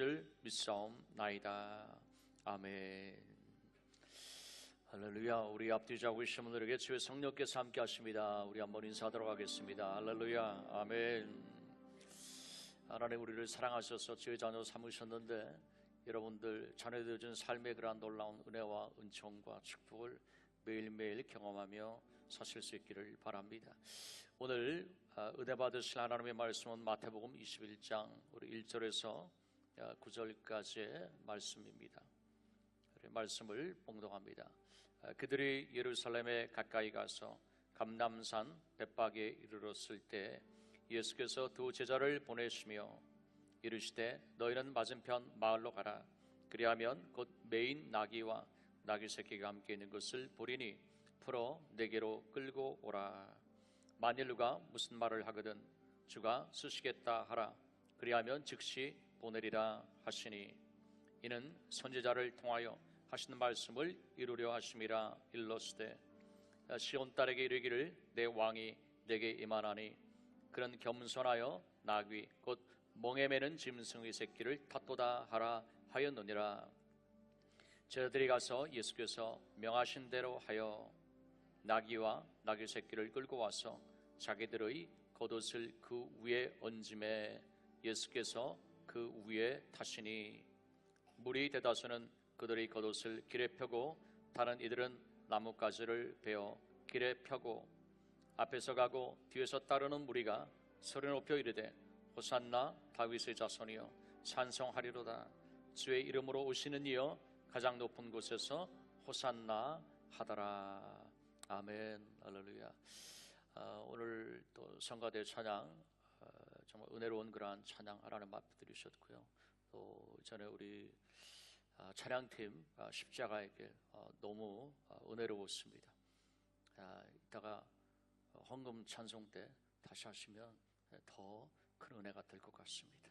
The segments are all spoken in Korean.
것을 믿사옵나이다. 아멘. 할렐루야. 우리 앞뒤 자고 계신 분들에게 주의 성령께서 함께 하십니다. 우리 한번 인사하도록 하겠습니다. 할렐루야. 아멘. 하나님 우리를 사랑하셔서 주의 자녀 삼으셨는데 여러분들 자녀들 준 삶의 그러한 놀라운 은혜와 은총과 축복을 매일매일 경험하며 사실 수 있기를 바랍니다. 오늘 은혜 받으실 하나님의 말씀은 마태복음 21장 우리 1절에서 9절까지의 말씀입니다. 말씀을 봉독합니다. 그들이 예루살렘에 가까이 가서 감람산 벳박에 이르렀을 때 예수께서 두 제자를 보내시며 이르시되 너희는 맞은편 마을로 가라. 그리하면 곧 매인 나귀와 나귀 새끼가 함께 있는 것을 보리니 풀어 내게로 끌고 오라. 만일 누가 무슨 말을 하거든 주가 쓰시겠다 하라. 그리하면 즉시 보내리라 하시니 이는 선지자를 통하여 하시는 말씀을 이루려 하심이라. 일러스되 시온 딸에게 이르기를 내 왕이 내게 임하나니 그는 겸손하여 나귀 곧 멍에 매는 짐승의 새끼를 탔도다 하라 하였느니라. 제자들이 가서 예수께서 명하신 대로 하여 나귀와 나귀 새끼를 끌고 와서 자기들의 겉옷을 그 위에 얹음에 예수께서 그 위에 타시니 무리 대다수는 그들의 겉옷을 길에 펴고 다른 이들은 나뭇가지를 베어 길에 펴고 앞에서 가고 뒤에서 따르는 무리가 소리 높여 이르되 호산나 다윗의 자손이여 찬송하리로다. 주의 이름으로 오시는 이여 가장 높은 곳에서 호산나 하더라. 아멘. 할렐루야. 오늘 또 성가대 찬양 정말 은혜로운 그러한 찬양 하나님 앞에 드리셨고요. 또 전에 우리 찬양팀 십자가의 길 너무 은혜로웠습니다. 이따가 헌금 찬송 때 다시 하시면 더 큰 은혜가 될 것 같습니다.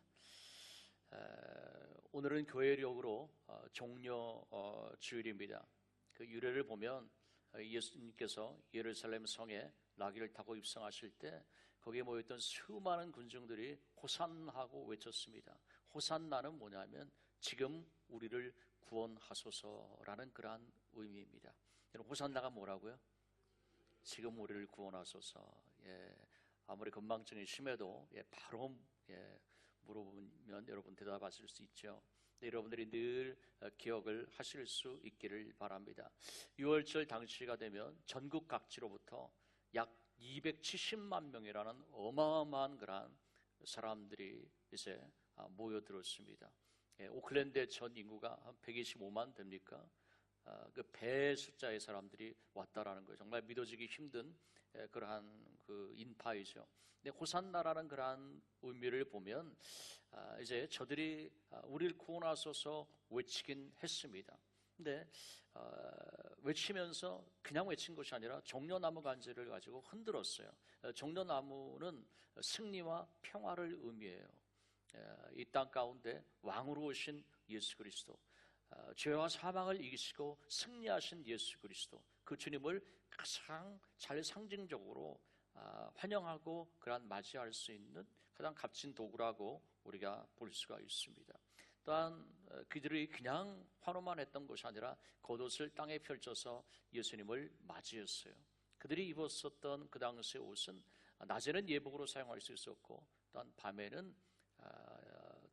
오늘은 교회력으로 종려 주일입니다. 그 유래를 보면 예수님께서 예루살렘 성에 나귀를 타고 입성하실 때 거기에 모였던 수많은 군중들이 호산나하고 외쳤습니다. 호산나는 뭐냐면 지금 우리를 구원하소서라는 그러한 의미입니다. 여러분 호산나가 뭐라고요? 지금 우리를 구원하소서. 아무리 건망증이 심해도 바로 물어보면 여러분 대답하실 수 있죠. 여러분들이 늘 기억을 하실 수 있기를 바랍니다. 6월절 당시가 되면 전국 각지로부터 약 270만 명이라는 어마어마한 그런 사람들이 이제 모여들었습니다. 오클랜드의 전 인구가 한 125만 됩니까? 그 배 숫자의 사람들이 왔다라는 거예요. 정말 믿어지기 힘든 그러한 그 인파이죠. 근데 호산나라는 그러한 의미를 보면 이제 저들이 우리를 구원하소서 외치긴 했습니다. 근데 외치면서 그냥 외친 것이 아니라 종려나무 간지를 가지고 흔들었어요. 종려나무는 승리와 평화를 의미해요. 이 땅 가운데 왕으로 오신 예수 그리스도, 죄와 사망을 이기시고 승리하신 예수 그리스도, 그 주님을 가장 잘 상징적으로 환영하고 그러한 맞이할 수 있는 가장 값진 도구라고 우리가 볼 수가 있습니다. 또한 그들이 그냥 환호만 했던 것이 아니라 겉옷을 땅에 펼쳐서 예수님을 맞이했어요. 그들이 입었었던 그 당시의 옷은 낮에는 예복으로 사용할 수 있었고 또한 밤에는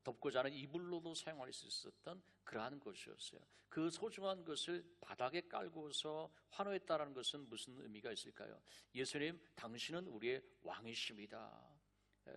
덮고 자는 이불로도 사용할 수 있었던 그러한 것이었어요. 그 소중한 것을 바닥에 깔고서 환호했다는 것은 무슨 의미가 있을까요? 예수님, 당신은 우리의 왕이십니다.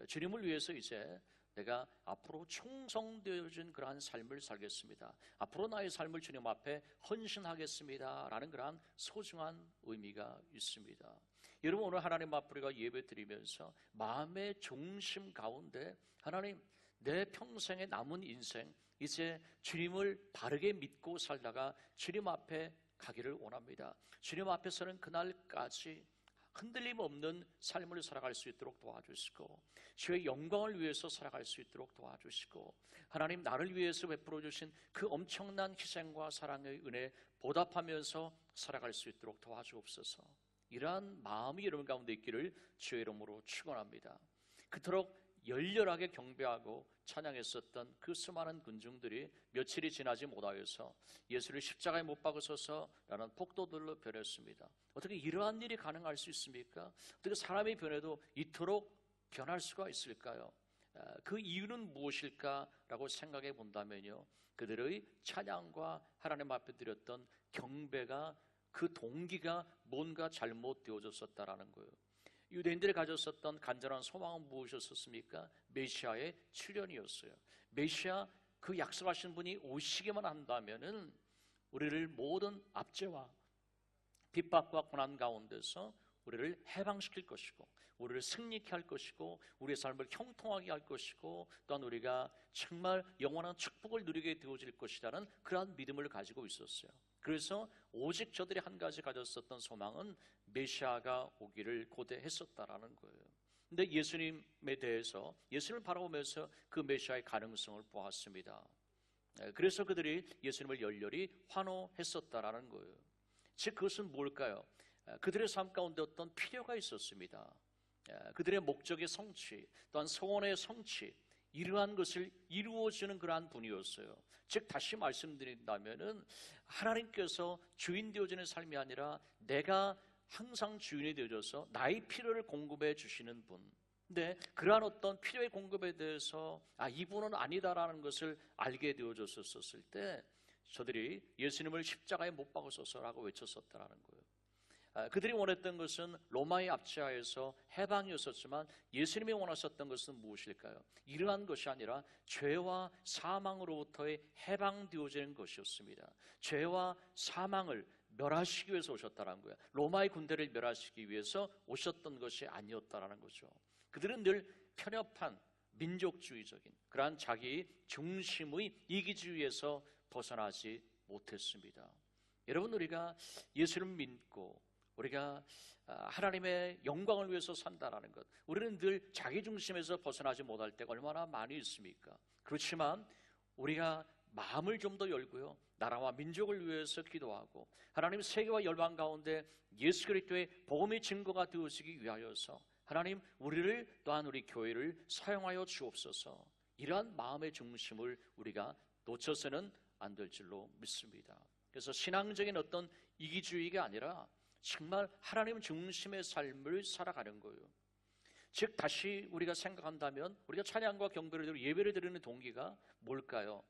주님을 위해서 이제 내가 앞으로 충성되어진 그러한 삶을 살겠습니다. 앞으로 나의 삶을 주님 앞에 헌신하겠습니다 라는 그러한 소중한 의미가 있습니다. 여러분, 오늘 하나님 앞에 우리가 예배 드리면서 마음의 중심 가운데 하나님, 내 평생에 남은 인생 이제 주님을 바르게 믿고 살다가 주님 앞에 가기를 원합니다. 주님 앞에서는 그날까지 흔들림 없는 삶을 살아갈 수 있도록 도와주시고 주의 영광을 위해서 살아갈 수 있도록 도와주시고 하나님 나를 위해서 베풀어 주신 그 엄청난 희생과 사랑의 은혜 보답하면서 살아갈 수 있도록 도와주옵소서. 이러한 마음이 여러분 가운데 있기를 주의 이름으로 축원합니다. 그토록 열렬하게 경배하고 찬양했었던 그 수많은 군중들이 며칠이 지나지 못하여서 예수를 십자가에 못 박으소서라는 폭도들로 변했습니다. 어떻게 이러한 일이 가능할 수 있습니까? 어떻게 사람이 변해도 이토록 변할 수가 있을까요? 그 이유는 무엇일까라고 생각해 본다면요, 그들의 찬양과 하나님 앞에 드렸던 경배가, 그 동기가 뭔가 잘못되어졌었다라는 거예요. 유대인들이 가졌었던 간절한 소망은 무엇이었습니까? 메시아의 출현이었어요. 메시아, 그 약속하신 분이 오시기만 한다면은 우리를 모든 압제와 핍박과 고난 가운데서 우리를 해방시킬 것이고, 우리를 승리케 할 것이고, 우리의 삶을 형통하게 할 것이고, 또한 우리가 정말 영원한 축복을 누리게 되어질 것이라는 그러한 믿음을 가지고 있었어요. 그래서 오직 저들이 한 가지 가졌었던 소망은 메시아가 오기를 고대했었다라는 거예요. 근데 예수님에 대해서, 예수님을 바라보면서 그 메시아의 가능성을 보았습니다. 그래서 그들이 예수님을 열렬히 환호했었다라는 거예요. 즉 그것은 뭘까요? 그들의 삶 가운데 어떤 필요가 있었습니다. 그들의 목적의 성취, 또한 소원의 성취, 이러한 것을 이루어주는 그러한 분이었어요. 즉 다시 말씀드린다면은 하나님께서 주인 되어주는 삶이 아니라 내가 항상 주인이 되어줘서 나의 필요를 공급해 주시는 분. 근데 그러한 어떤 필요의 공급에 대해서 이분은 아니다라는 것을 알게 되어졌었을 때 저들이 예수님을 십자가에 못 박으소서라고 외쳤었다라는 거예요. 그들이 원했던 것은 로마의 압제하에서 해방이었었지만 예수님이 원하셨던 것은 무엇일까요? 이러한 것이 아니라 죄와 사망으로부터의 해방되어지는 것이었습니다. 죄와 사망을 멸하시기 위해서 오셨다는 거예요. 로마의 군대를 멸하시기 위해서 오셨던 것이 아니었다는 거죠. 그들은 늘 편협한 민족주의적인 그러한 자기 중심의 이기주의에서 벗어나지 못했습니다. 여러분, 우리가 예수를 믿고 우리가 하나님의 영광을 위해서 산다라는 것, 우리는 늘 자기 중심에서 벗어나지 못할 때가 얼마나 많이 있습니까? 그렇지만 우리가 마음을 좀 더 열고요, 나라와 민족을 위해서 기도하고 하나님 세계와 열방 가운데 예수 그리스도의 복음의 증거가 되어지기 위하여서 하나님 우리를 또한 우리 교회를 사용하여 주옵소서, 이러한 마음의 중심을 우리가 놓쳐서는 안 될 줄로 믿습니다. 그래서 신앙적인 어떤 이기주의가 아니라 정말 하나님 중심의 삶을 살아가는 거예요. 즉 다시 우리가 생각한다면 우리가 찬양과 경배를 드리고 예배를 드리는 동기가 뭘까요?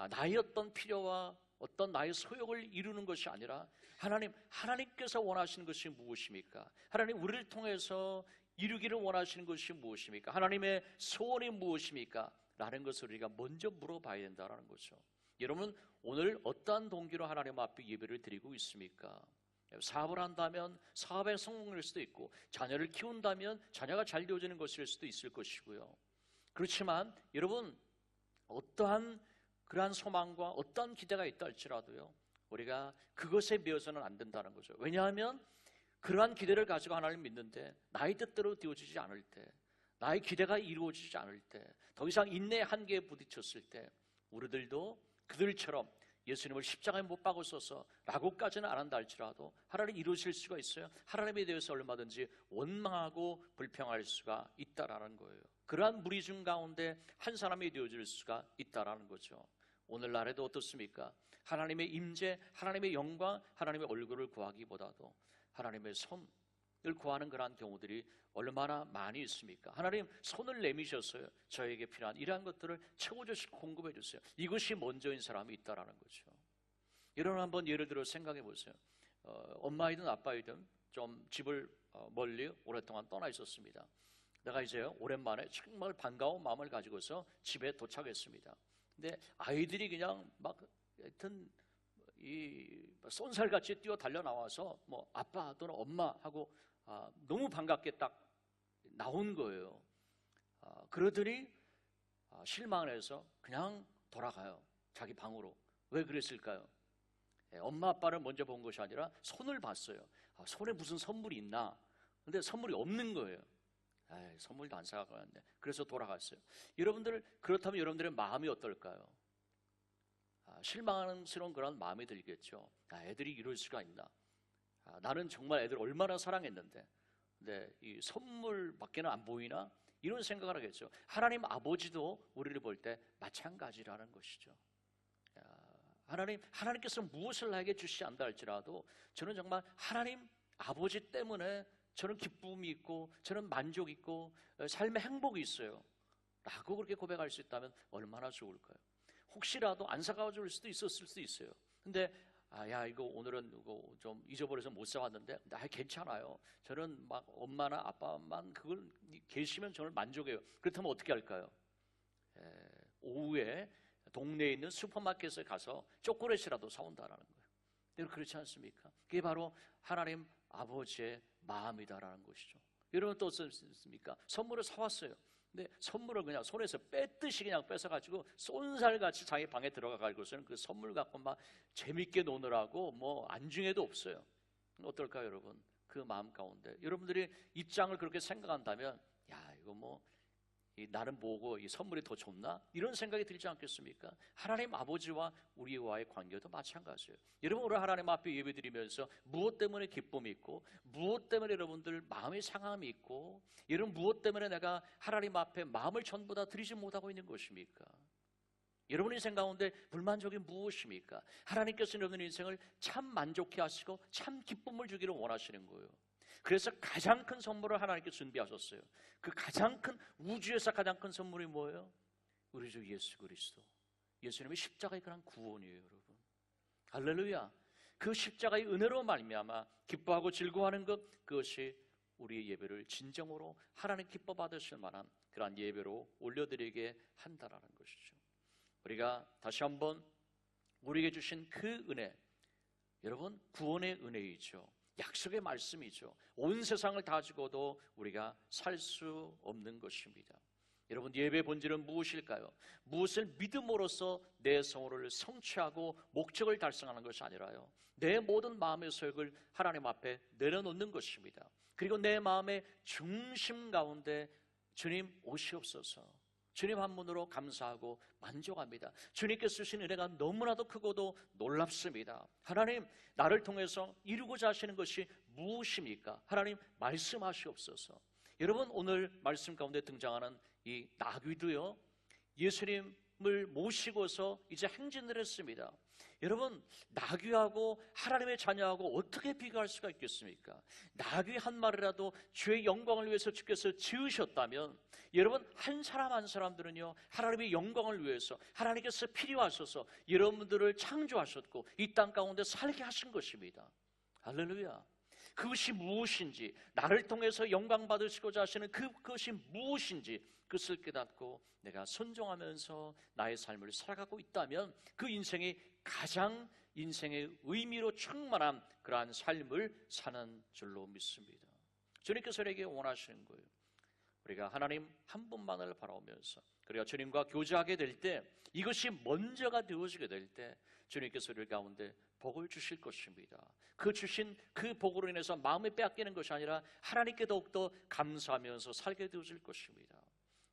나의 어떤 필요와 어떤 나의 소욕을 이루는 것이 아니라 하나님께서 원하시는 것이 무엇입니까? 하나님 우리를 통해서 이루기를 원하시는 것이 무엇입니까? 하나님의 소원이 무엇입니까? 라는 것을 우리가 먼저 물어봐야 된다는 거죠. 여러분, 오늘 어떠한 동기로 하나님 앞에 예배를 드리고 있습니까? 사업을 한다면 사업에 성공할 수도 있고, 자녀를 키운다면 자녀가 잘 되어지는 것일 수도 있을 것이고요. 그렇지만 여러분, 어떠한 그러한 소망과 어떠한 기대가 있다 할지라도요, 우리가 그것에 매여서는 안 된다는 거죠. 왜냐하면 그러한 기대를 가지고 하나님을 믿는데 나의 뜻대로 되어지지 않을 때, 나의 기대가 이루어지지 않을 때, 더 이상 인내의 한계에 부딪혔을 때 우리들도 그들처럼 예수님을 십자가에 못 박으소서 라고까지는 안 한다 할지라도 하나님 이루실 수가 있어요. 하나님에 대해서 얼마든지 원망하고 불평할 수가 있다라는 거예요. 그러한 무리 중 가운데 한 사람이 되어질 수가 있다라는 거죠. 오늘날에도 어떻습니까? 하나님의 임재, 하나님의 영광, 하나님의 얼굴을 구하기보다도 하나님의 손을 구하는 그러한 경우들이 얼마나 많이 있습니까? 하나님 손을 내미셨어요. 저에게 필요한 이러한 것들을 채워주시고 공급해 주세요. 이것이 먼저인 사람이 있다라는 거죠. 여러분 한번 예를 들어 생각해 보세요. 엄마이든 아빠이든 좀 집을 멀리 오랫동안 떠나 있었습니다. 내가 이제 오랜만에 정말 반가운 마음을 가지고서 집에 도착했습니다. 근데 아이들이 그냥 막 하여튼 이 쏜살같이 뛰어 달려 나와서 뭐 아빠 또는 엄마 하고 너무 반갑게 딱 나온 거예요. 그러더니 실망을 해서 그냥 돌아가요. 자기 방으로. 왜 그랬을까요? 엄마 아빠를 먼저 본 것이 아니라 손을 봤어요. 손에 무슨 선물이 있나? 근데 선물이 없는 거예요. 선물도 안 사갖고 왔네. 그래서 돌아갔어요. 여러분들, 그렇다면 여러분들의 마음이 어떨까요? 실망스러운 그런 마음이 들겠죠. 애들이 이럴 수가 있나? 나는 정말 애들 얼마나 사랑했는데, 근데 이 선물밖에는 안 보이나? 이런 생각을 하겠죠. 하나님 아버지도 우리를 볼 때 마찬가지라는 것이죠. 하나님께서 무엇을 나에게 주시지 않다 할지라도 저는 정말 하나님 아버지 때문에 저는 기쁨이 있고 저는 만족이 있고 삶의 행복이 있어요 라고 그렇게 고백할 수 있다면 얼마나 좋을까요? 혹시라도 안타까워질 수도 있었을 수도 있어요. 근데 야 이거 오늘은 이거 좀 잊어버려서 못 사왔는데 괜찮아요. 저는 막 엄마나 아빠만 그걸 계시면 저는 만족해요. 그렇다면 어떻게 할까요? 오후에 동네에 있는 슈퍼마켓에 가서 초콜릿이라도 사온다라는 거예요. 여러분 그렇지 않습니까? 그게 바로 하나님 아버지의 마음이다라는 것이죠. 여러분 또 어떻습니까? 선물을 사왔어요. 근데 선물을 그냥 손에서 뺐듯이 그냥 뺏어가지고 쏜살같이 자기 방에 들어가가지고서는 그 선물 갖고 막 재밌게 노느라고 뭐 안중에도 없어요. 어떨까요, 여러분? 그 마음 가운데 여러분들이 입장을 그렇게 생각한다면 야 이거 뭐 나는 뭐고 이 선물이 더 좋나? 이런 생각이 들지 않겠습니까? 하나님 아버지와 우리와의 관계도 마찬가지예요. 여러분 오늘 하나님 앞에 예배드리면서 무엇 때문에 기쁨이 있고 무엇 때문에 여러분들 마음의 상함이 있고 여러분 무엇 때문에 내가 하나님 앞에 마음을 전부 다 드리지 못하고 있는 것입니까? 여러분 인생 가운데 불만족이 무엇입니까? 하나님께서 여러분 인생을 참 만족해 하시고 참 기쁨을 주기를 원하시는 거예요. 그래서 가장 큰 선물을 하나님께 준비하셨어요. 그 가장 큰 우주에서 가장 큰 선물이 뭐예요? 우리 주 예수 그리스도. 예수님의 십자가의 그런 구원이에요, 여러분. 할렐루야. 그 십자가의 은혜로 말미암아 기뻐하고 즐거워하는 것, 그것이 우리의 예배를 진정으로 하나님 기뻐 받으실 만한 그러한 예배로 올려드리게 한다라는 것이죠. 우리가 다시 한번 우리에게 주신 그 은혜, 여러분 구원의 은혜이죠. 약속의 말씀이죠. 온 세상을 다 주고도 우리가 살 수 없는 것입니다. 여러분 예배의 본질은 무엇일까요? 무엇을 믿음으로써 내 성호를 성취하고 목적을 달성하는 것이 아니라요, 내 모든 마음의 소욕을 하나님 앞에 내려놓는 것입니다. 그리고 내 마음의 중심 가운데 주님 오시옵소서, 주님 한 분으로 감사하고 만족합니다. 주님께서 주신 은혜가 너무나도 크고도 놀랍습니다. 하나님 나를 통해서 이루고자 하시는 것이 무엇입니까? 하나님 말씀하시옵소서. 여러분 오늘 말씀 가운데 등장하는 이 나귀도요, 예수님을 모시고서 이제 행진을 했습니다. 여러분 나귀하고 하나님의 자녀하고 어떻게 비교할 수가 있겠습니까? 나귀 한 마리라도 주의 영광을 위해서 주께서 지으셨다면 여러분 한 사람 한 사람들은요 하나님의 영광을 위해서 하나님께서 필요하셔서 여러분들을 창조하셨고 이 땅 가운데 살게 하신 것입니다. 할렐루야. 그것이 무엇인지, 나를 통해서 영광 받으시고자 하시는 그것이 무엇인지 그것을 깨닫고 내가 순종하면서 나의 삶을 살아가고 있다면 그 인생이 가장 인생의 의미로 충만한 그러한 삶을 사는 줄로 믿습니다. 주님께서 우리에게 원하시는 거예요. 우리가 하나님 한 분만을 바라보면서 그리고 주님과 교제하게 될 때, 이것이 먼저가 되어지게 될 때 주님께서 우리 가운데 복을 주실 것입니다. 그 주신 그 복으로 인해서 마음이 빼앗기는 것이 아니라 하나님께 더욱더 감사하면서 살게 되어질 것입니다.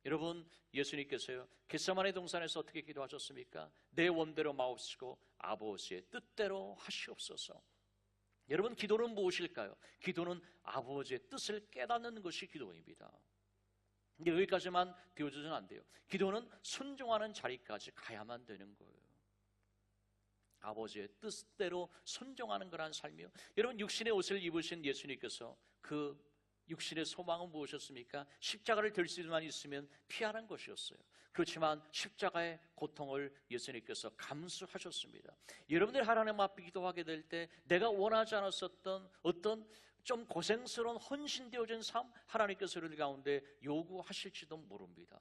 여러분 예수님께서요 겟세마네 동산에서 어떻게 기도하셨습니까? 내 원대로 마옵시고 아버지의 뜻대로 하시옵소서. 여러분 기도는 무엇일까요? 기도는 아버지의 뜻을 깨닫는 것이 기도입니다. 근데 여기까지만 되어져서는 안 돼요. 기도는 순종하는 자리까지 가야만 되는 거예요. 아버지의 뜻대로 순종하는 거란 삶이요. 여러분 육신의 옷을 입으신 예수님께서 그 육신의 소망은 무엇이었습니까? 십자가를 들 수만 있으면 피하는 것이었어요. 그렇지만 십자가의 고통을 예수님께서 감수하셨습니다. 여러분들이 하나님 앞에 기도하게 될 때 내가 원하지 않았었던 어떤 좀 고생스러운 헌신되어진 삶, 하나님께서 우리 가운데 요구하실지도 모릅니다.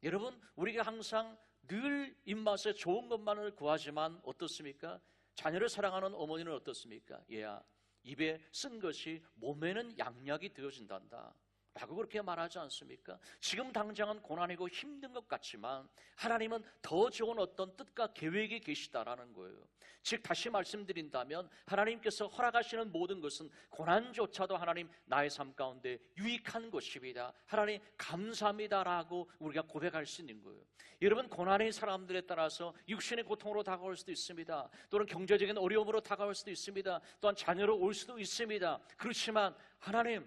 여러분 우리가 항상 늘 입맛에 좋은 것만을 구하지만 어떻습니까? 자녀를 사랑하는 어머니는 어떻습니까? 얘야 입에 쓴 것이 몸에는 양약이 되어진단다 라고 그렇게 말하지 않습니까? 지금 당장은 고난이고 힘든 것 같지만 하나님은 더 좋은 어떤 뜻과 계획이 계시다라는 거예요. 즉 다시 말씀드린다면 하나님께서 허락하시는 모든 것은 고난조차도 하나님 나의 삶 가운데 유익한 것입니다. 하나님 감사합니다라고 우리가 고백할 수 있는 거예요. 여러분 고난의 사람들에 따라서 육신의 고통으로 다가올 수도 있습니다. 또는 경제적인 어려움으로 다가올 수도 있습니다. 또한 자녀로 올 수도 있습니다. 그렇지만 하나님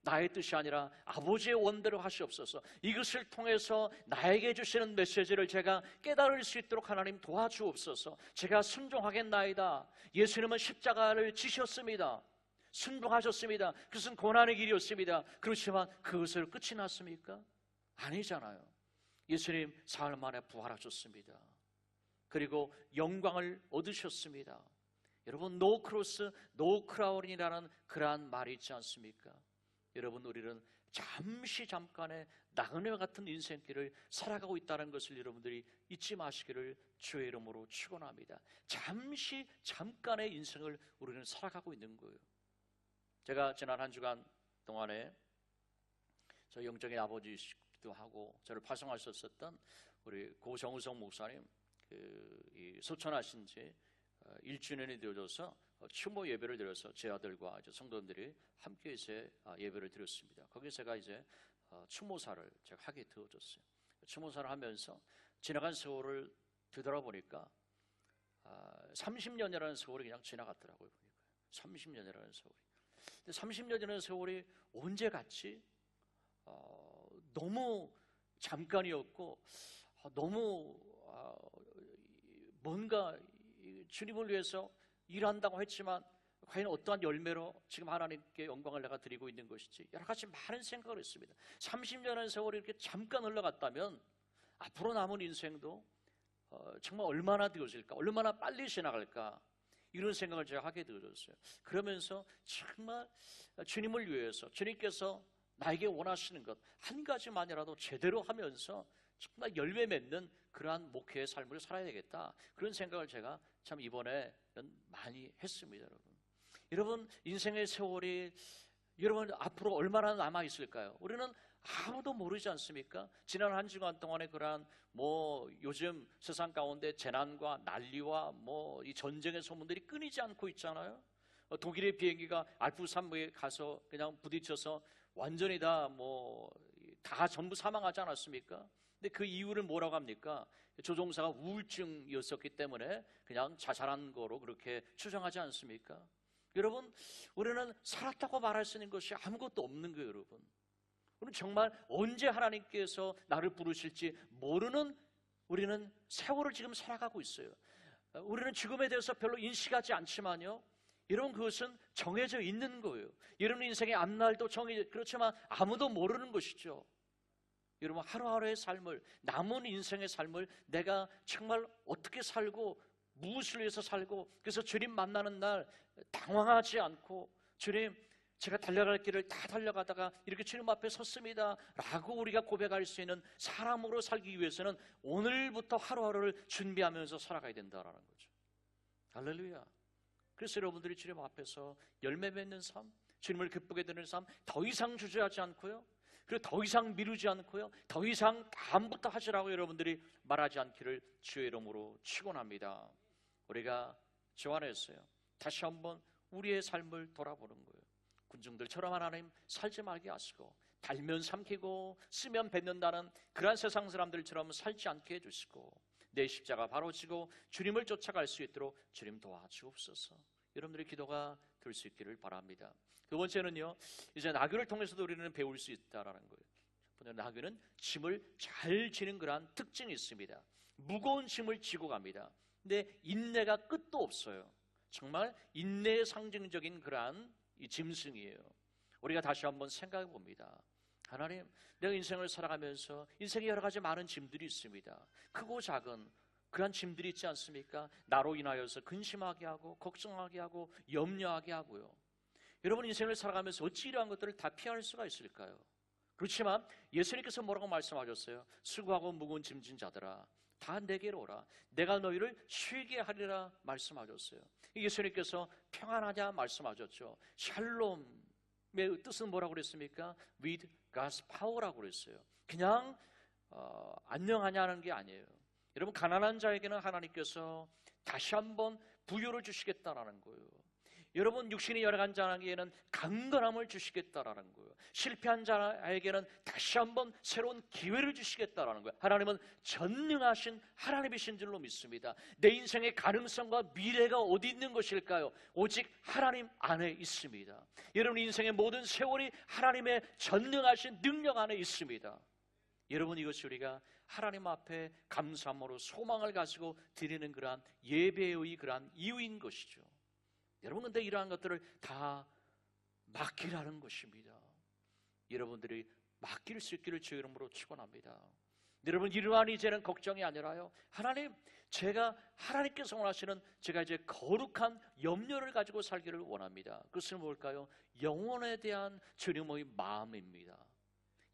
나의 뜻이 아니라 아버지의 원대로 하시옵소서. 이것을 통해서 나에게 주시는 메시지를 제가 깨달을 수 있도록 하나님 도와주옵소서. 제가 순종하겠나이다. 예수님은 십자가를 지셨습니다. 순종하셨습니다. 그것은 고난의 길이었습니다. 그렇지만 그것을 끝이 났습니까? 아니잖아요. 예수님 사흘 만에 부활하셨습니다. 그리고 영광을 얻으셨습니다. 여러분, 노 크로스 노 크라운이라는 그러한 말이 있지 않습니까? 여러분, 우리는 잠깐의 나그네와 같은 인생길을 살아가고 있다는 것을 여러분들이 잊지 마시기를 주의 이름으로 축원합니다. 잠깐의 인생을 우리는 살아가고 있는 거예요. 제가 지난 한 주간 동안에 저 영적인 아버지이시기도 하고 저를 파송하셨었던 우리 고정우성 목사님 이 소천하신 지 1주년이 되어져서 추모 예배를 드려서 제 아들과 이제 성도들이 함께 이제 예배를 드렸습니다. 거기서 제가 이제 추모사를 제가 하게 되어졌어요. 추모사를 하면서 지나간 세월을 되돌아보니까 30년이라는 세월이 그냥 지나갔더라고요. 보니까 30년이라는 세월이. 근데 30년이라는 세월이 언제 갔지? 너무 잠깐이었고 너무 뭔가 주님을 위해서 일한다고 했지만 과연 어떠한 열매로 지금 하나님께 영광을 내가 드리고 있는 것인지 여러 가지 많은 생각을 했습니다. 30년의 세월이 이렇게 잠깐 흘러갔다면 앞으로 남은 인생도 정말 얼마나 되어질까, 얼마나 빨리 지나갈까, 이런 생각을 제가 하게 되어졌어요. 그러면서 정말 주님을 위해서 주님께서 나에게 원하시는 것 한 가지만이라도 제대로 하면서 정말 열매 맺는 그러한 목회의 삶을 살아야 되겠다, 그런 생각을 제가 참 이번에는 많이 했습니다. 여러분 인생의 세월이 여러분 앞으로 얼마나 남아 있을까요? 우리는 아무도 모르지 않습니까? 지난 한 주간 동안에 그러한 요즘 세상 가운데 재난과 난리와 이 전쟁의 소문들이 끊이지 않고 있잖아요. 독일의 비행기가 알프 산맥에 가서 그냥 부딪혀서 완전히 다 전부 사망하지 않았습니까? 근데 그 이유를 뭐라고 합니까? 조종사가 우울증이었었기 때문에 그냥 자살한 거로 그렇게 추정하지 않습니까? 여러분, 우리는 살았다고 말할 수 있는 것이 아무것도 없는 거예요, 여러분. 우리는 정말 언제 하나님께서 나를 부르실지 모르는 우리는 세월을 지금 살아가고 있어요. 우리는 죽음에 대해서 별로 인식하지 않지만요, 여러분 그것은 정해져 있는 거예요. 여러분 인생의 앞날도 그렇지만 아무도 모르는 것이죠. 여러분 하루하루의 삶을, 남은 인생의 삶을 내가 정말 어떻게 살고 무엇을 위해서 살고, 그래서 주님 만나는 날 당황하지 않고 주님 제가 달려갈 길을 다 달려가다가 이렇게 주님 앞에 섰습니다 라고 우리가 고백할 수 있는 사람으로 살기 위해서는 오늘부터 하루하루를 준비하면서 살아가야 된다는 거죠. 할렐루야. 그래서 여러분들이 주님 앞에서 열매 맺는 삶, 주님을 기쁘게 되는 삶, 더 이상 주저하지 않고요, 그리고 더 이상 미루지 않고요, 더 이상 다음부터 하시라고 여러분들이 말하지 않기를 주의 이름으로 축원합니다. 우리가 주 안에서요 다시 한번 우리의 삶을 돌아보는 거예요. 군중들처럼 하나님 살지 말게 하시고, 달면 삼키고 쓰면 뱉는다는 그러한 세상 사람들처럼 살지 않게 해주시고, 내 십자가 바로 지고 주님을 쫓아갈 수 있도록 주님 도와주옵소서. 여러분들의 기도가 될 수 있기를 바랍니다. 두 번째는요, 이제 나귀를 통해서도 우리는 배울 수 있다라는 거예요. 나귀는 짐을 잘 지는 그러한 특징이 있습니다. 무거운 짐을 지고 갑니다. 근데 인내가 끝도 없어요. 정말 인내의 상징적인 그러한 이 짐승이에요. 우리가 다시 한번 생각해 봅니다. 하나님, 내가 인생을 살아가면서 인생에 여러 가지 많은 짐들이 있습니다. 크고 작은 그런 짐들이 있지 않습니까? 나로 인하여서 근심하게 하고 걱정하게 하고 염려하게 하고요. 여러분 인생을 살아가면서 어찌 이러한 것들을 다 피할 수가 있을까요? 그렇지만 예수님께서 뭐라고 말씀하셨어요? 수고하고 무거운 짐진 자들아 다 내게로 오라, 내가 너희를 쉬게 하리라 말씀하셨어요. 예수님께서 평안하냐 말씀하셨죠. 샬롬의 뜻은 뭐라고 그랬습니까? With God's power라고 그랬어요. 그냥 안녕하냐는 게 아니에요. 여러분 가난한 자에게는 하나님께서 다시 한번 부여를 주시겠다라는 거예요. 여러분, 육신이 열악한 자에게는 강건함을 주시겠다라는 거예요. 실패한 자에게는 다시 한번 새로운 기회를 주시겠다라는 거예요. 하나님은 전능하신 하나님이신 줄로 믿습니다. 내 인생의 가능성과 미래가 어디 있는 것일까요? 오직 하나님 안에 있습니다. 여러분, 인생의 모든 세월이 하나님의 전능하신 능력 안에 있습니다. 여러분, 이것이 우리가 하나님 앞에 감사함으로 소망을 가지고 드리는 그러한 예배의 그러한 이유인 것이죠. 여러분, 근데 이러한 것들을 다 맡기라는 것입니다. 여러분들이 맡길 수 있기를 주의 이름으로 축원합니다. 여러분, 이러한 이제는 걱정이 아니라요, 하나님, 제가 하나님께서 원하시는 제가 이제 거룩한 염려를 가지고 살기를 원합니다. 그것은 뭘까요? 영혼에 대한 주님의 마음입니다.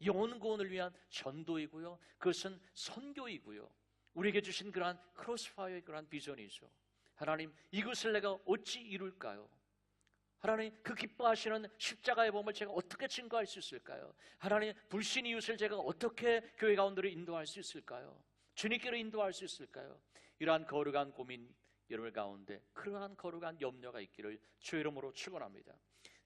영혼 구원을 위한 전도이고요, 그것은 선교이고요, 우리에게 주신 그러한 크로스파이어의 그러한 비전이죠. 하나님, 이것을 내가 어찌 이룰까요? 하나님, 그 기뻐하시는 십자가의 몸을 제가 어떻게 증거할 수 있을까요? 하나님, 불신 이웃을 제가 어떻게 교회 가운데로 인도할 수 있을까요? 주님께로 인도할 수 있을까요? 이러한 거룩한 고민 여러분 가운데 그러한 거룩한 염려가 있기를 주의 이름으로 축원합니다.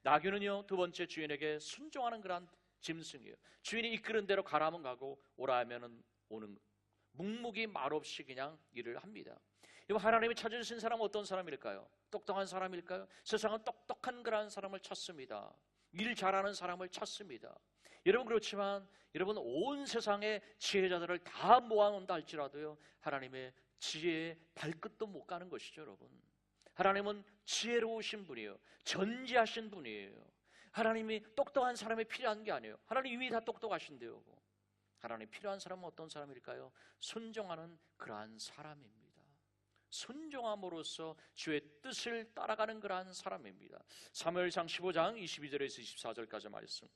나귀는요, 두 번째 주인에게 순종하는 그러한 짐승이에요. 주인이 이끄는 대로 가라면 가고 오라 하면은 오는, 묵묵히 말없이 그냥 일을 합니다. 하나님이 찾으신 사람은 어떤 사람일까요? 똑똑한 사람일까요? 세상은 똑똑한 그런 사람을 찾습니다. 일 잘하는 사람을 찾습니다. 여러분, 그렇지만 여러분, 온 세상의 지혜자들을 다 모아놓는다 할지라도요, 하나님의 지혜의 발끝도 못 가는 것이죠. 여러분, 하나님은 지혜로우신 분이에요. 전지하신 분이에요. 하나님이 똑똑한 사람이 필요한 게 아니에요. 하나님 이미 다 똑똑하신데요. 하나님 필요한 사람은 어떤 사람일까요? 순종하는 그러한 사람입니다. 순종함으로써 주의 뜻을 따라가는 그러한 사람입니다. 사무엘상 15장 22절에서 24절까지 말씀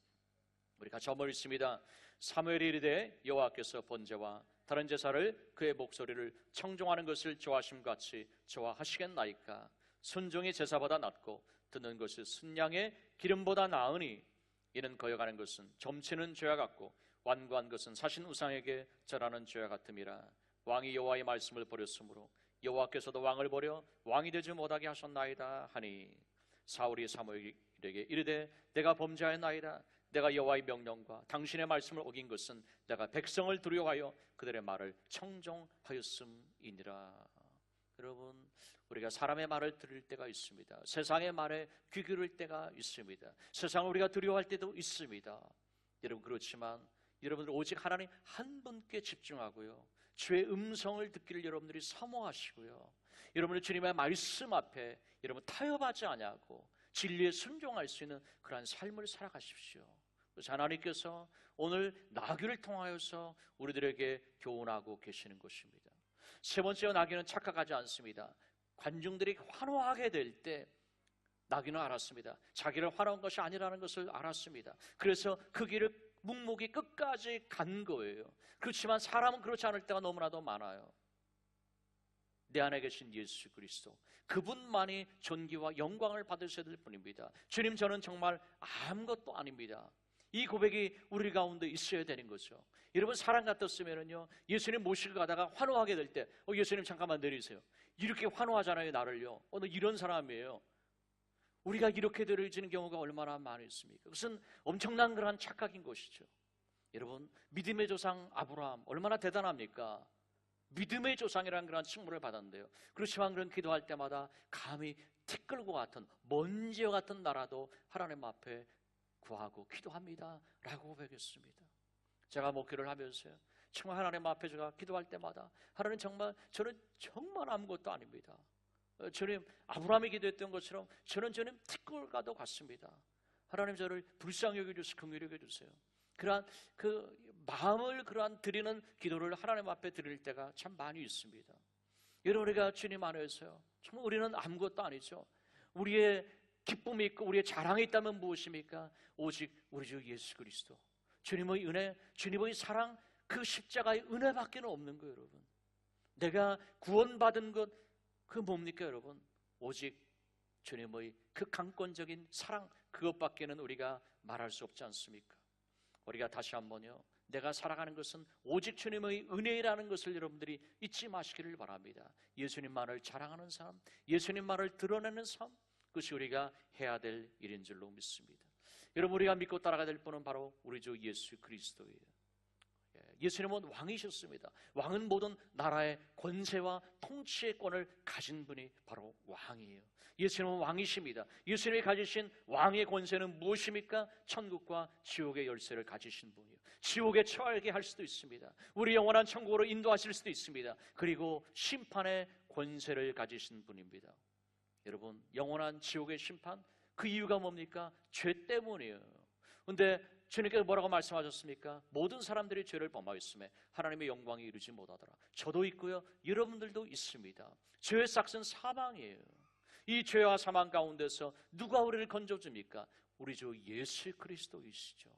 우리 같이 한번 읽습니다. 사무엘이 이르되 여호와께서 번제와 다른 제사를 그의 목소리를 청종하는 것을 좋아하심같이 좋아하시겠나이까? 순종이 제사보다 낫고 듣는 것이 순양의 기름보다 나으니 이는 거여가는 것은 점치는 죄와 같고 완고한 것은 사신 우상에게 절하는 죄와 같음이라. 왕이 여호와의 말씀을 버렸으므로 여호와께서도 왕을 버려 왕이 되지 못하게 하셨나이다 하니, 사울이 사무엘에게 이르되 내가 범죄하였나이다. 내가 여호와의 명령과 당신의 말씀을 어긴 것은 내가 백성을 두려워하여 그들의 말을 청종하였음이니라. 여러분, 우리가 사람의 말을 들을 때가 있습니다. 세상의 말에 귀 기울일 때가 있습니다. 세상을 우리가 두려워할 때도 있습니다. 여러분, 그렇지만 여러분들 오직 하나님 한 분께 집중하고요, 주의 음성을 듣기를 여러분들이 사모하시고요, 여러분의 주님의 말씀 앞에 여러분 타협하지 아니하고 진리에 순종할 수 있는 그러한 삶을 살아가십시오. 그래서 하나님께서 오늘 나귀를 통하여서 우리들에게 교훈하고 계시는 것입니다. 세 번째, 나귀는 착각하지 않습니다. 관중들이 환호하게 될 때 나귀는 알았습니다. 자기를 환호한 것이 아니라는 것을 알았습니다. 그래서 그 길을 묵묵히 끝까지 간 거예요. 그렇지만 사람은 그렇지 않을 때가 너무나도 많아요. 내 안에 계신 예수 그리스도, 그분만이 존귀와 영광을 받으셔야 될 분입니다. 주님, 저는 정말 아무것도 아닙니다. 이 고백이 우리 가운데 있어야 되는 거죠. 여러분, 사람 같았으면요, 예수님 모시고 가다가 환호하게 될 때 예수님 잠깐만 내리세요. 이렇게 환호하잖아요, 나를요. 너 이런 사람이에요. 우리가 이렇게 들어지는 경우가 얼마나 많이 있습니까? 그것은 엄청난 그러한 착각인 것이죠. 여러분, 믿음의 조상 아브라함 얼마나 대단합니까? 믿음의 조상이라는 그런 칭호를 받았는데요, 그렇지만 그런 기도할 때마다 감히 티끌과 같은 먼지와 같은 나라도 하나님 앞에 구하고 기도합니다 라고 고백했습니다. 제가 목회를 하면서요, 정말 하나님 앞에 제가 기도할 때마다 하나님, 정말 저는 정말 아무것도 아닙니다. 주님, 아브라함이 기도했던 것처럼 저는 티끌과도 같습니다. 하나님, 저를 불쌍히 여겨주시고 긍휼히 여겨주세요. 그러한 그 마음을 그러한 드리는 기도를 하나님 앞에 드릴 때가 참 많이 있습니다. 여러분, 우리가 주님 안에서요, 정말 우리는 아무것도 아니죠. 우리의 기쁨이 있고 우리의 자랑이 있다면 무엇입니까? 오직 우리 주 예수 그리스도, 주님의 은혜, 주님의 사랑, 그 십자가의 은혜밖에 없는 거예요. 여러분, 내가 구원받은 것, 그 뭡니까 여러분? 오직 주님의 그 강권적인 사랑, 그것밖에는 우리가 말할 수 없지 않습니까? 우리가 다시 한번요, 내가 살아가는 것은 오직 주님의 은혜라는 것을 여러분들이 잊지 마시기를 바랍니다. 예수님만을 자랑하는 삶, 예수님만을 드러내는 삶, 그것이 우리가 해야 될 일인 줄로 믿습니다. 여러분, 우리가 믿고 따라가야 될 분은 바로 우리 주 예수 그리스도예요. 예수님은 왕이셨습니다. 왕은 모든 나라의 권세와 통치의 권을 가진 분이 바로 왕이에요. 예수님은 왕이십니다. 예수님이 가지신 왕의 권세는 무엇입니까? 천국과 지옥의 열쇠를 가지신 분이에요. 지옥에 처하게 할 수도 있습니다. 우리 영원한 천국으로 인도하실 수도 있습니다. 그리고 심판의 권세를 가지신 분입니다. 여러분, 영원한 지옥의 심판, 그 이유가 뭡니까? 죄 때문이에요. 근데 주님께서 뭐라고 말씀하셨습니까? 모든 사람들이 죄를 범하였음에 하나님의 영광이 이루지 못하더라. 저도 있고요, 여러분들도 있습니다. 죄의 삭은 사망이에요. 이 죄와 사망 가운데서 누가 우리를 건져줍니까? 우리 주 예수 그리스도이시죠.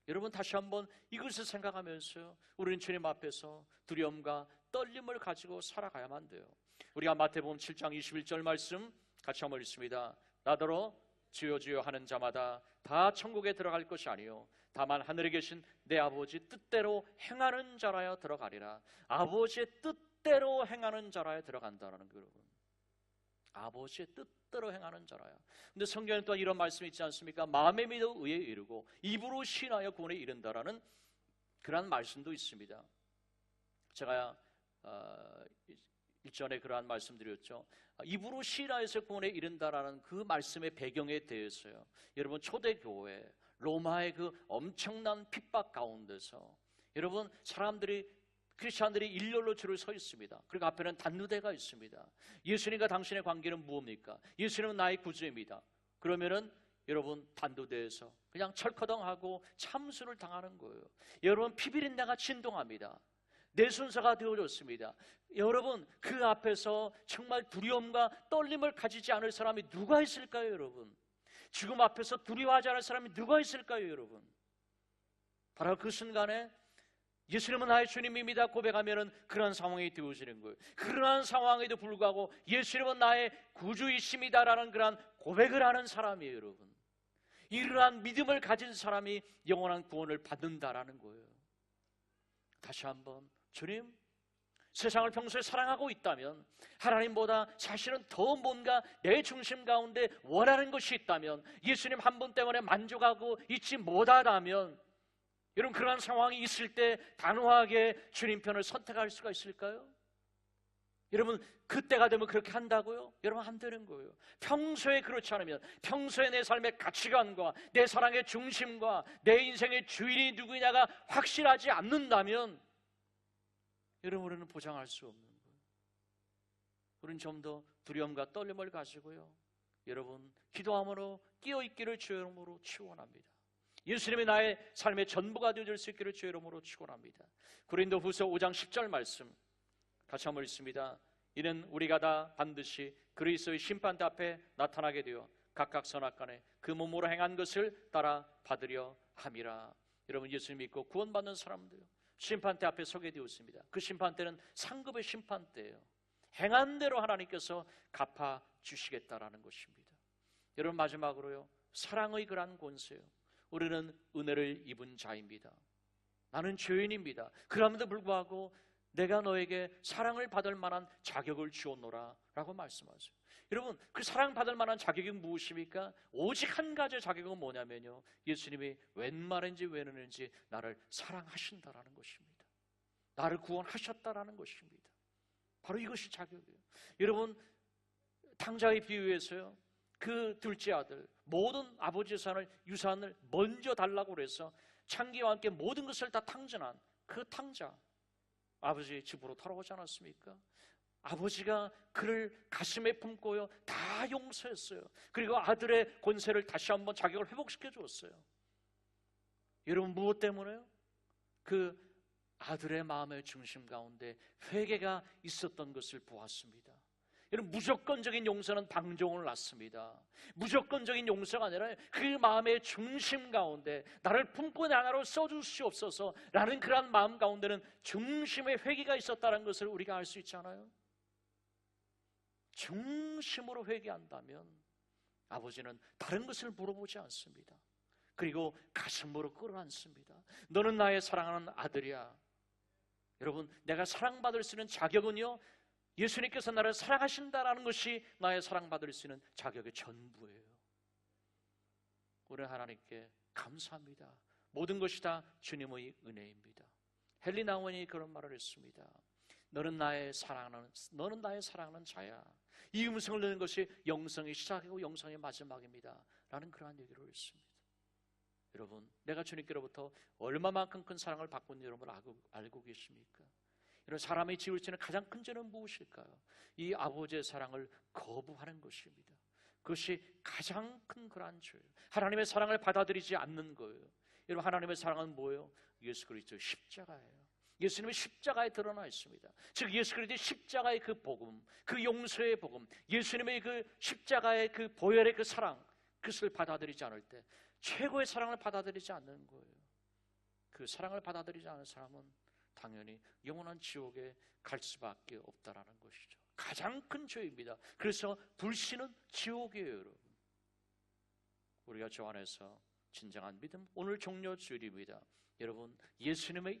여러분, 다시 한번 이것을 생각하면서 우리는 주님 앞에서 두려움과 떨림을 가지고 살아가야만 돼요. 우리가 마태복음 7장 21절 말씀 같이 한번 읽습니다. 나더러 주여 주여 하는 자마다 다 천국에 들어갈 것이 아니요 다만 하늘에 계신 내 아버지 뜻대로 행하는 자라야 들어가리라. 아버지의 뜻대로 행하는 자라야 들어간다라는 거예요. 여러분, 아버지의 뜻대로 행하는 자라야. 근데 성경에 또 이런 말씀이 있지 않습니까? 마음에 믿어 의에 이르고 입으로 신하여 구원에 이른다라는 그런 말씀도 있습니다. 제가 일전에 그러한 말씀드렸죠. 입으로 신하여서 구원에 이른다라는 그 말씀의 배경에 대해서요, 여러분, 초대교회 로마의 그 엄청난 핍박 가운데서 여러분, 크리스찬들이 일렬로 줄을 서 있습니다. 그리고 앞에는 단누대가 있습니다. 예수님과 당신의 관계는 무엇입니까? 예수님은 나의 구주입니다. 그러면은 여러분, 단두대에서 그냥 철커덩하고 참수를 당하는 거예요. 여러분, 피비린내가 진동합니다. 내 순서가 되어졌습니다. 여러분, 그 앞에서 정말 두려움과 떨림을 가지지 않을 사람이 누가 있을까요, 여러분? 죽음 앞에서 두려워하지 않을 사람이 누가 있을까요, 여러분? 바로 그 순간에 예수님은 나의 주님입니다 고백하면은 그런 상황이 되어지는 거예요. 그러한 상황에도 불구하고 예수님은 나의 구주이십니다라는 그러한 고백을 하는 사람이에요, 여러분. 이러한 믿음을 가진 사람이 영원한 구원을 받는다라는 거예요. 다시 한번, 주님, 세상을 평소에 사랑하고 있다면, 하나님보다 사실은 더 뭔가 내 중심 가운데 원하는 것이 있다면, 예수님 한 분 때문에 만족하고 있지 못하다면, 여러분, 그러한 상황이 있을 때 단호하게 주님 편을 선택할 수가 있을까요? 여러분, 그때가 되면 그렇게 한다고요? 여러분, 안 되는 거예요. 평소에 그렇지 않으면, 평소에 내 삶의 가치관과 내 사랑의 중심과 내 인생의 주인이 누구냐가 확실하지 않는다면, 여러분, 우리는 보장할 수 없는 거예요. 우리는 좀 더 두려움과 떨림을 가지고요, 여러분, 기도함으로 끼어있기를 주의 이름으로 축원합니다. 예수님이 나의 삶의 전부가 되어줄 수 있기를 주의 이름으로 축원합니다. 고린도후서 5장 10절 말씀 같이 한번 읽습니다. 이는 우리가 다 반드시 그리스도의 심판대 앞에 나타나게 되어 각각 선악간에 그 몸으로 행한 것을 따라 받으려 함이라. 여러분, 예수 믿고 구원받는 사람들 심판대 앞에 서게 되었습니다. 그 심판대는 상급의 심판대예요. 행한 대로 하나님께서 갚아주시겠다라는 것입니다. 여러분, 마지막으로요, 사랑의 그러한 권세요. 우리는 은혜를 입은 자입니다. 나는 죄인입니다. 그럼에도 불구하고 내가 너에게 사랑을 받을 만한 자격을 주었노라 라고 말씀하세요. 여러분, 그 사랑받을 만한 자격이 무엇입니까? 오직 한 가지의 자격은 뭐냐면요, 예수님이 웬 말인지 왜 그러는지 나를 사랑하신다라는 것입니다. 나를 구원하셨다라는 것입니다. 바로 이것이 자격이에요. 여러분, 탕자의 비유에서요, 그 둘째 아들 모든 아버지의 유산을 먼저 달라고 그래서 창기와 함께 모든 것을 다 탕전한 그 탕자, 아버지의 집으로 돌아오지 않았습니까? 아버지가 그를 가슴에 품고요, 다 용서했어요. 그리고 아들의 권세를 다시 한번 자격을 회복시켜 주었어요. 여러분, 무엇 때문에요? 그 아들의 마음의 중심 가운데 회개가 있었던 것을 보았습니다. 여러분, 무조건적인 용서는 방종을 낳습니다. 무조건적인 용서가 아니라 그 마음의 중심 가운데 나를 품고 나가로 써주시옵소서 라는 그러한 마음 가운데는 중심의 회개가 있었다는 것을 우리가 알 수 있잖아요. 중심으로 회개한다면 아버지는 다른 것을 물어보지 않습니다. 그리고 가슴으로 끌어안습니다. 너는 나의 사랑하는 아들이야. 여러분, 내가 사랑받을 수 있는 자격은요, 예수님께서 나를 사랑하신다라는 것이 나의 사랑받을 수 있는 자격의 전부예요. 우리 하나님께 감사합니다. 모든 것이 다 주님의 은혜입니다. 헨리 나원이 그런 말을 했습니다. 너는 나의 사랑하는 자야. 이 음성을 듣는 것이 영성의 시작이고 영성의 마지막입니다. 라는 그러한 얘기를 했습니다. 여러분, 내가 주님께로부터 얼마만큼 큰 사랑을 받고 있는 여러분 알고 계십니까? 이런 사람이 지을 수 있는 가장 큰 죄는 무엇일까요? 이 아버지의 사랑을 거부하는 것입니다. 그것이 가장 큰 그러한 죄예요. 하나님의 사랑을 받아들이지 않는 거예요. 여러분, 하나님의 사랑은 뭐예요? 예수 그리스도의 십자가예요. 예수님의 십자가에 드러나 있습니다. 즉 예수 그리스도의 십자가의 그 복음, 그 용서의 복음, 예수님의 그 십자가의 그 보혈의 그 사랑, 그것을 받아들이지 않을 때 최고의 사랑을 받아들이지 않는 거예요. 그 사랑을 받아들이지 않은 사람은 당연히 영원한 지옥에 갈 수밖에 없다라는 것이죠. 가장 큰 죄입니다. 그래서 불신은 지옥이에요, 여러분. 우리가 주 안에서 진정한 믿음, 오늘 종료 주일입니다. 여러분, 예수님의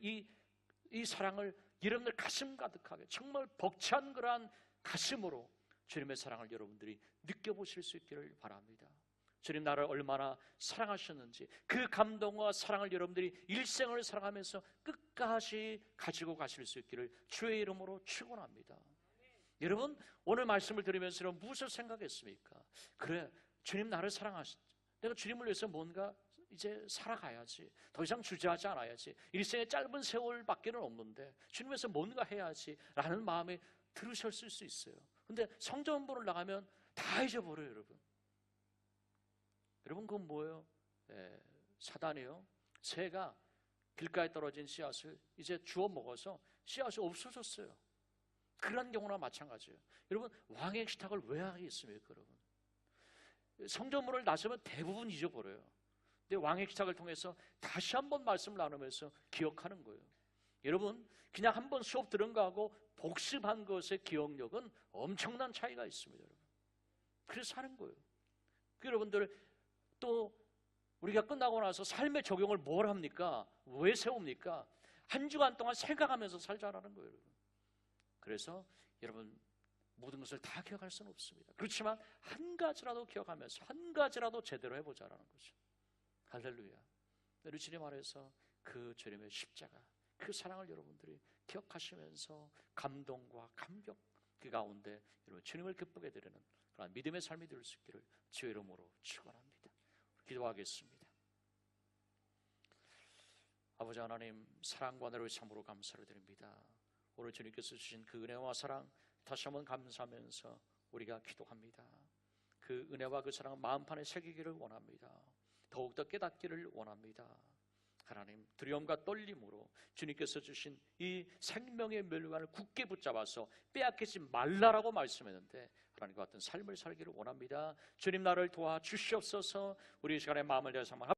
이 사랑을 여러분들 가슴 가득하게 정말 벅찬 그러한 가슴으로 주님의 사랑을 여러분들이 느껴보실 수 있기를 바랍니다. 주님 나를 얼마나 사랑하셨는지 그 감동과 사랑을 여러분들이 일생을 살아가면서 끝까지 가지고 가실 수 있기를 주의 이름으로 축원합니다. 여러분, 오늘 말씀을 들으면서 여러분 무엇을 생각했습니까? 그래, 주님 나를 사랑하셨지. 내가 주님을 위해서 뭔가 이제 살아가야지. 더 이상 주저하지 않아야지. 일생의 짧은 세월밖에는 없는데 주님에서 뭔가 해야지 라는 마음이 들으셨을 수 있어요. 근데 성전문을 나가면 다 잊어버려요, 여러분. 여러분, 그건 뭐예요? 사단이요. 새가 길가에 떨어진 씨앗을 이제 주워 먹어서 씨앗이 없어졌어요. 그런 경우나 마찬가지예요. 여러분, 왕의 식탁을 왜 하겠습니까, 여러분? 성전문을 나서면 대부분 잊어버려요. 근데 왕의 식탁을 통해서 다시 한번 말씀을 나누면서 기억하는 거예요. 여러분, 그냥 한번 수업 들은 거하고 복습한 것의 기억력은 엄청난 차이가 있습니다, 여러분. 그래서 하는 거예요. 여러분들 또 우리가 끝나고 나서 삶의 적용을 뭘 합니까? 왜 세웁니까? 한 주간 동안 생각하면서 살자라는 거예요, 여러분. 그래서 여러분 모든 것을 다 기억할 수는 없습니다. 그렇지만 한 가지라도 기억하면서 한 가지라도 제대로 해보자라는 거죠. 할렐루야. 우리 주님 안에서 그 주님의 십자가, 그 사랑을 여러분들이 기억하시면서 감동과 감격 그 가운데 여러분 주님을 기쁘게 드리는 그런 믿음의 삶이 될 수 있기를 주의 이름으로 축원합니다. 기도하겠습니다. 아버지 하나님, 사랑과 은혜로 참으로 감사를 드립니다. 오늘 주님께서 주신 그 은혜와 사랑 다시 한번 감사하면서 우리가 기도합니다. 그 은혜와 그 사랑은 마음판에 새기기를 원합니다. 더욱더 깨닫기를 원합니다. 하나님, 두려움과 떨림으로 주님께서 주신 이 생명의 멸관을 굳게 붙잡아서 빼앗기지 말라라고 말씀했는데 하나님과 같은 삶을 살기를 원합니다. 주님 나를 도와주시옵소서. 우리 이 시간에 마음을 다해서 한번